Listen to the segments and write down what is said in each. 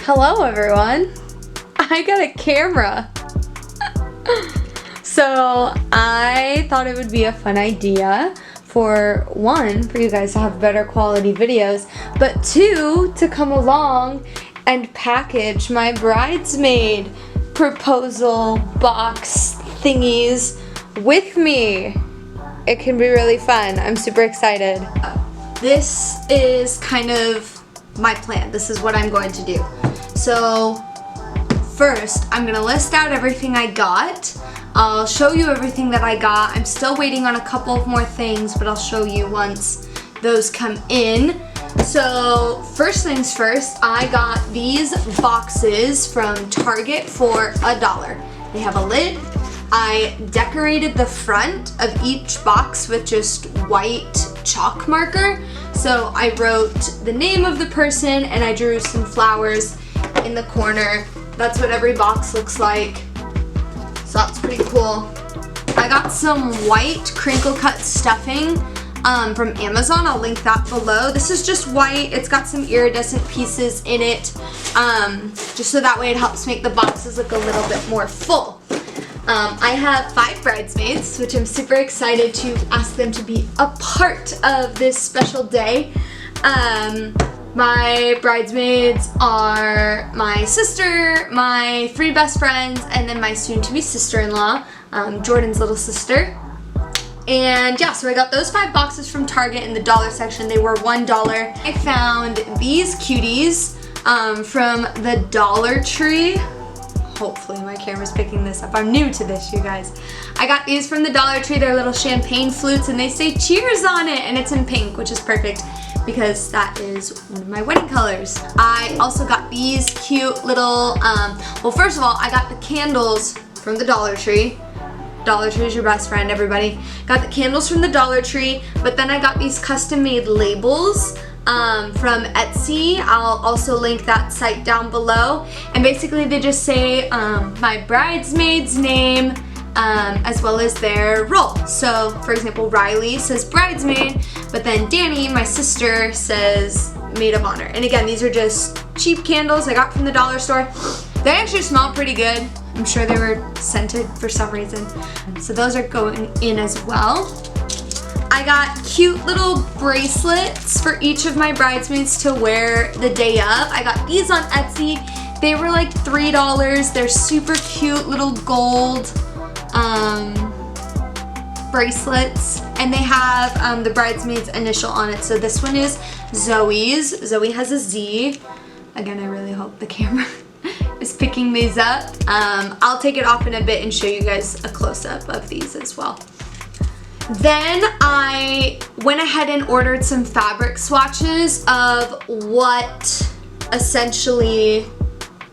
Hello everyone, I got a camera. So I thought it would be a fun idea for one, for you guys to have better quality videos, but two, to come along and package my bridesmaid proposal box thingies with me. It can be really fun. I'm super excited. This is kind of my plan. This is what I'm going to do. So first, I'm gonna list out everything I got. I'll show you everything that I got. I'm still waiting on a couple of more things, but I'll show you once those come in. So first things first, I got these boxes from Target for $1. They have a lid. I decorated the front of each box with just white chalk marker. So I wrote the name of the person and I drew some flowers in the corner. That's what every box looks like. So that's pretty cool. I got some white crinkle cut stuffing from Amazon. I'll link that below. This is just white. It's got some iridescent pieces in it, just so that way it helps make the boxes look a little bit more full. I have 5 bridesmaids, which I'm super excited to ask them to be a part of this special day. My bridesmaids are my sister, my 3 best friends, and then my soon-to-be sister-in-law, Jordan's little sister. And yeah, so I got those 5 boxes from Target in the dollar section. They were $1. I found these cuties from the Dollar Tree. Hopefully my camera's picking this up. I'm new to this, you guys. I got these from the Dollar Tree. They're little champagne flutes and they say cheers on it, and it's in pink, which is perfect because that is one of my wedding colors. I also got these cute little, well, first of all, I got the candles from the Dollar Tree. Dollar Tree is your best friend, everybody. Got the candles from the Dollar Tree, but then I got these custom-made labels from Etsy. I'll also link that site down below. And basically they just say my bridesmaid's name, as well as their role. So for example, Riley says bridesmaid, but then Danny, my sister, says maid of honor. And again, these are just cheap candles I got from the dollar store. They actually smell pretty good. I'm sure they were scented for some reason. So those are going in as well. I got cute little bracelets for each of my bridesmaids to wear the day of. I got these on Etsy. They were like $3. They're super cute little gold bracelets, and they have the bridesmaid's initial on it. So this one is Zoe's. Zoe has a Z. Again, I really hope the camera is picking these up. I'll take it off in a bit and show you guys a close-up of these as well. Then I went ahead and ordered some fabric swatches of what essentially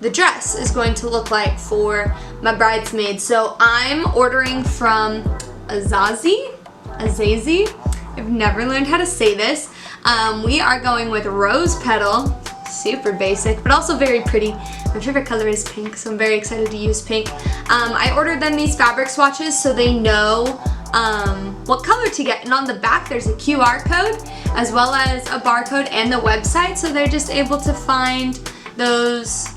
the dress is going to look like for my bridesmaids. So I'm ordering from Azazi. I've never learned how to say this. We are going with rose petal, super basic, but also very pretty. My favorite color is pink, so I'm very excited to use pink. I ordered them these fabric swatches so they know what color to get, and on the back there's a QR code as well as a barcode and the website, so they're just able to find those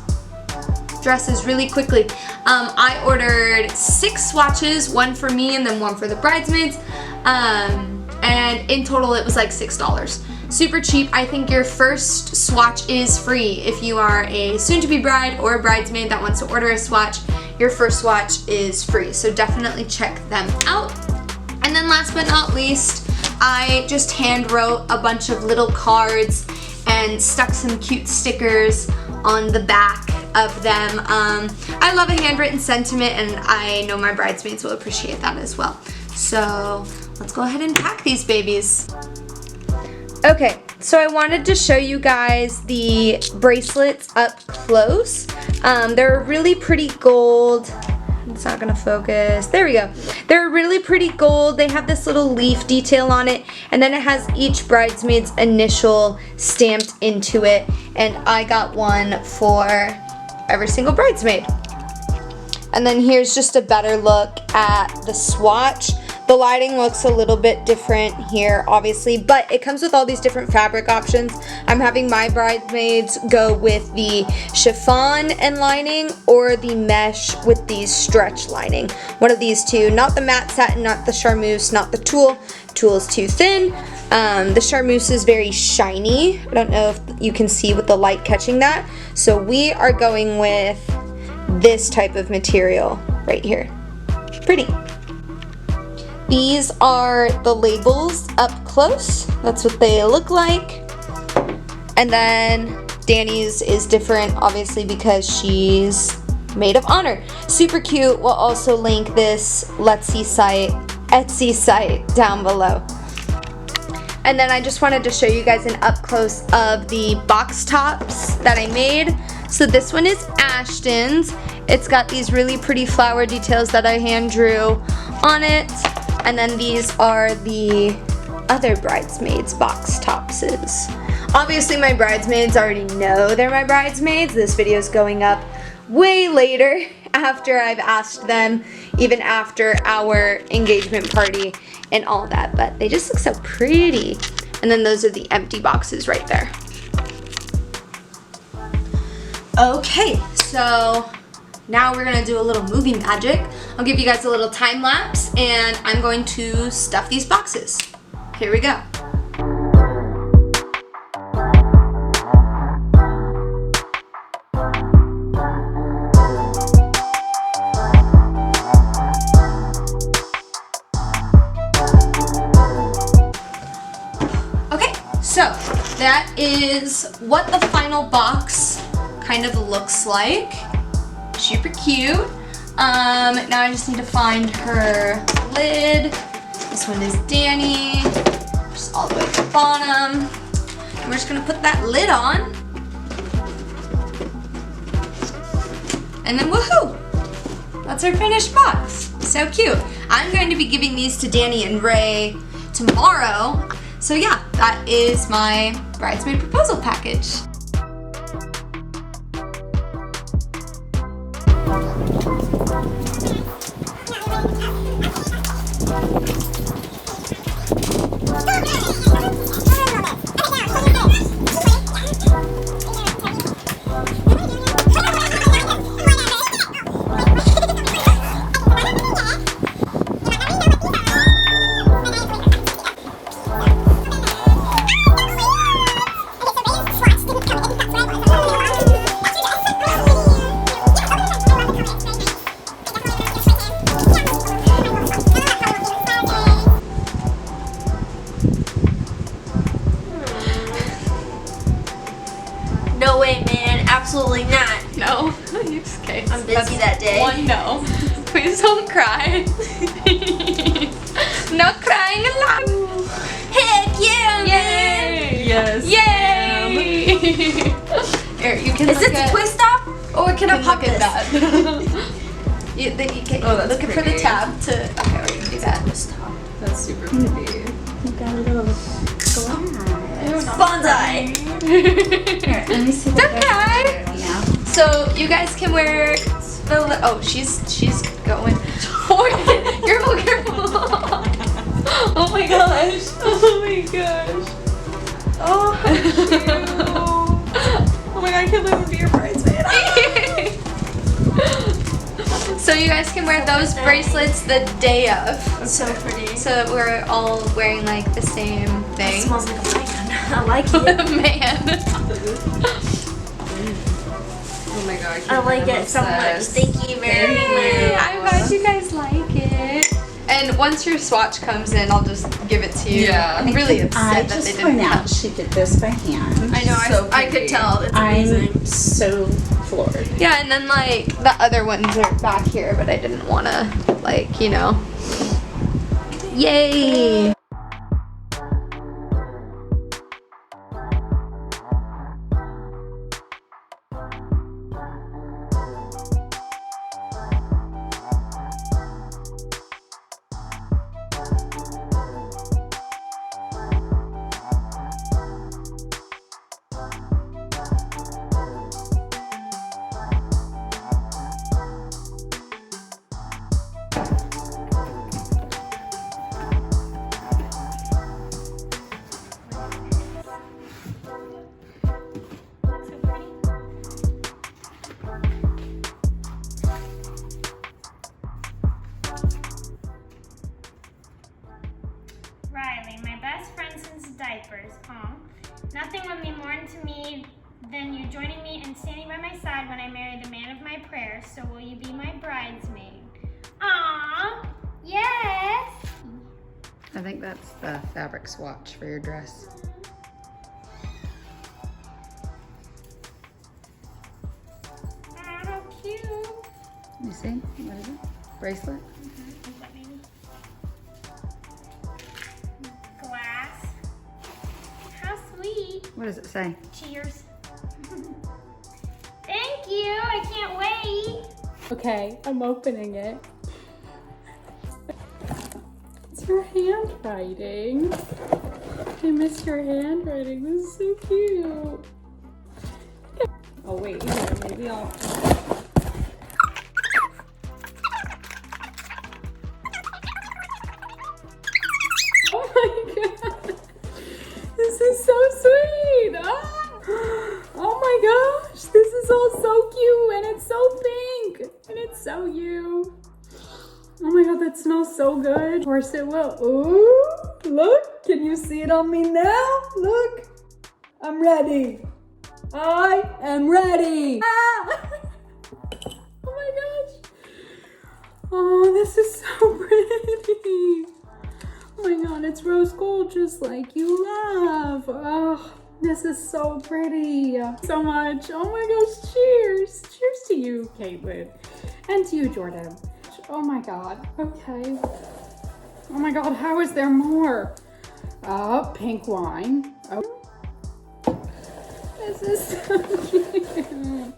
dresses really quickly. I ordered 6 swatches, 1 for me and then 1 for the bridesmaids, and in total it was like $6. Super cheap. I think your first swatch is free. If you are a soon-to-be bride or a bridesmaid that wants to order a swatch, your first swatch is free, so definitely check them out. And then last but not least, I just hand wrote a bunch of little cards and stuck some cute stickers on the back of them. I love a handwritten sentiment, and I know my bridesmaids will appreciate that as well. So let's go ahead and pack these babies. Okay, so I wanted to show you guys the bracelets up close. They're really pretty gold. It's not gonna focus. There we go. They're really pretty gold. They have this little leaf detail on it, and then it has each bridesmaid's initial stamped into it, and I got one for every single bridesmaid. And then here's just a better look at the swatch. The lighting looks a little bit different here, obviously, but it comes with all these different fabric options. I'm having my bridesmaids go with the chiffon and lining or the mesh with these stretch lining. One of these two, not the matte satin, not the charmeuse, not the tulle. Tulle is too thin. The charmeuse is very shiny. I don't know if you can see with the light catching that. So we are going with this type of material right here. Pretty. These are the labels up close. That's what they look like. And then Danny's is different, obviously, because she's maid of honor. Super cute. We'll also link this Etsy site down below. And then I just wanted to show you guys an up close of the box tops that I made. So this one is Ashton's. It's got these really pretty flower details that I hand drew on it. And then these are the other bridesmaids box topses. Obviously my bridesmaids already know they're my bridesmaids. This video is going up way later after I've asked them, even after our engagement party and all that, but they just look so pretty. And then those are the empty boxes right there. Okay, so now we're gonna do a little movie magic. I'll give you guys a little time lapse and I'm going to stuff these boxes. Here we go. Okay, so that is what the final box kind of looks like. Super cute. Now I just need to find her lid. This one is Danny, just all the way at the bottom. And we're just gonna put that lid on. And then woohoo! That's our finished box. So cute. I'm going to be giving these to Danny and Ray tomorrow. So yeah, that is my bridesmaid proposal package. No way, man. Absolutely not. No? Okay. I'm busy that day. One no. Please don't cry. No crying allowed. Heck yeah, man. Yes. Yay! Here, you can Is this a twist off? Or can I pop look this? at that. you can that's look for the pretty. tab to. Okay, we're gonna do that. That's super pretty. Got a little Bonsai. Here, let me see what Okay. now. So you guys can wear the. Oh, she's going. Careful, careful. Oh my gosh. Oh my gosh. Oh, how cute. Oh my god, I can't believe I'm gonna be your bridesmaid. So you guys can wear those bracelets the day of. It's so pretty. So that we're all wearing like the same It thing. smells like a man. I like it. Man. Oh my god, I like it so much. Thank you very much. I'm glad you guys like it. And once your swatch comes in, I'll just give it to you. Yeah. I'm really upset I that they just didn't point out come. she did this by hand. I know, So I could pretty. tell. It's amazing. I'm so floored. Yeah, and then like the other ones are back here, but I didn't want to, like, you know. Yay! diapers. Aw. Nothing would mean more to me than you joining me and standing by my side when I marry the man of my prayers. So will you be my bridesmaid? Aw. Yes. I think that's the fabric swatch for your dress. Aw, how cute. Let me see. What is it? Bracelet? Is that maybe? Glass. How sweet. What does it say? Cheers. Thank you. I can't wait. Okay, I'm opening it. It's your handwriting. I miss your handwriting. This is so cute. Oh wait, here, maybe I'll. Oh my god. This is so sweet. Ah. Oh my gosh. This is all so cute and it's so pink and it's so you. Oh my god, that smells so good. Of course it will. Ooh, look. Can you see it on me now? Look. I'm ready. I am ready. Ah. Oh my gosh. Oh, this is so pretty. Oh my god, it's rose gold just like you love. Oh, this is so pretty. So much. Oh my gosh, cheers. Cheers to you, Caitlin. And to you, Jordan. Oh my god. Okay. Oh my god, how is there more? Oh, pink wine. Oh. This is so cute.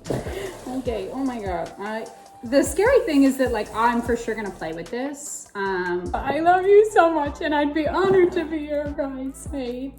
Okay, oh my god. The scary thing is that, like, I'm for sure gonna play with this. I love you so much and I'd be honored to be your bridesmaid.